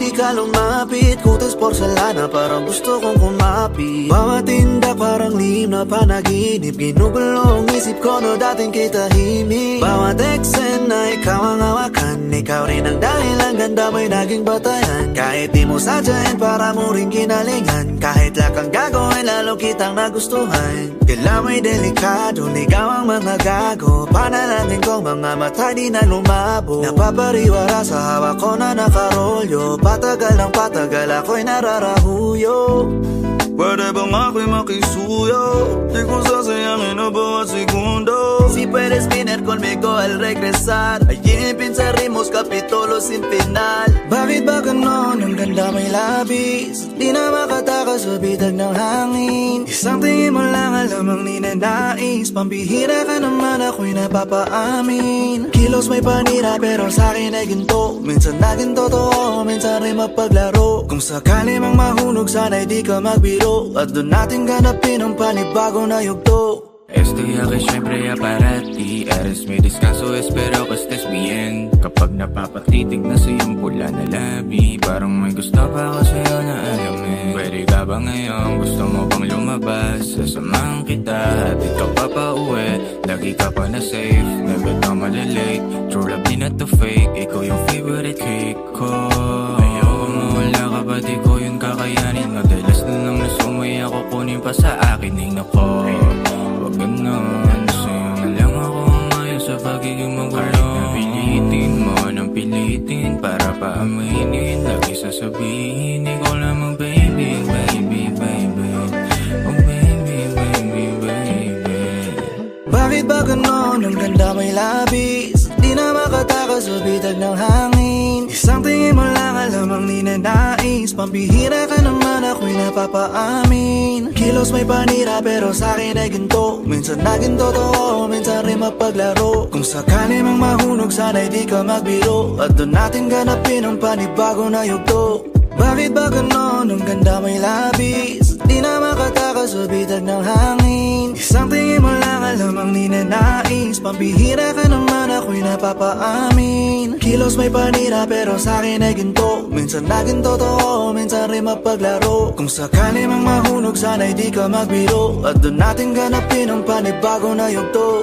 di ka lumapit. Kutis porselana parang gusto kong kumapit. Bawat tinda parang lim na panaginip. Ginugulong isip ko no dating kitahimik. Bawat eksena ikaw ang hawakan. Ikaw rin ang dahilan, ganda mo'y naging batayan. Kahit di mo sadyain para mo rin ginalingan. Kahit lakang gagawin lalo kitang nagustuhan. Kailan mo'y delikado, ligaw ang mga gago. Panalangin kong mga mata di na lumabo. Napapariwara sa hawak ko na nakarolyo. Patagal ng patagal ako'y nararahuyo. Pwede bang ako'y makisuyo? Di ko sasayangin na bawat segundo. Si puedes venir conmigo al regresar. Allí pinsa rimos, kapitulo sin final. Bakit ba ganon? Ang ganda may labis. Di na makatakas sa bitag ng hangin. Isang tingin mo lang alam ang ninanais. Pambihira ka naman ako'y napapaamin. Kilos may panira pero sa'kin ay ginto. Minsan naging totoo, minsan rin mapaglaro. Kung sakali mang mahulog sana'y di ka magbiro. At doon natin ganapin ang panibago na yugto. Estoy aquí siempre ya para ti. Eres mi descanso, espero que estés bien. Kapag napapatitig na sa iyong pula na labi, parang may gusto pa ako sa'yo na alamin. Pwede ka ba ngayon? Gusto mo bang lumabas? Sasamahan kita at ikaw pa pauwi. Lagi ka pa na safe, never ka malilate. True love di na to fake, ikaw yung favorite cake ko. Ayoko mawala ka ba di ko yun kakayanin. Madalas na lang nasumay ako, kunin pa sa akin ay nako. Wag ganon, sa'yo na lang ako umayo sa pagiging magulo. Napilitin mo nang pilitin para paaminin. Lagi sasabihin, ikaw lamang baby, baby, baby. Oh baby, baby, baby. Bakit ba ganon? Ang ganda may labis. Di na makatakas sa bitag ng hangin. Isang tingin mo lang alam ang ninanais. Pambihira ka naman ako'y napapaamin. Kilos may panira pero sa'kin ay ginto. Minsan naging totoo, minsan rin mapaglaro. Kung sakali mang mahulog sana'y di ka magbiro. At doon natin ganapin ang panibago na yugto. Bakit ba ganon? Ang ganda may labis. Di na makatakas sa bitag ng hangin. Isang tingin mo lang alam ang ninanais. Pambihira ka naman ako'y napapaamin. Kilos may panira pero sa'kin ay ginto. Minsan naging totoo, minsan rin mapaglaro. Kung sakali mang mahulog sana'y di ka magbiro. At doon natin ganapin ang panibago na yugto.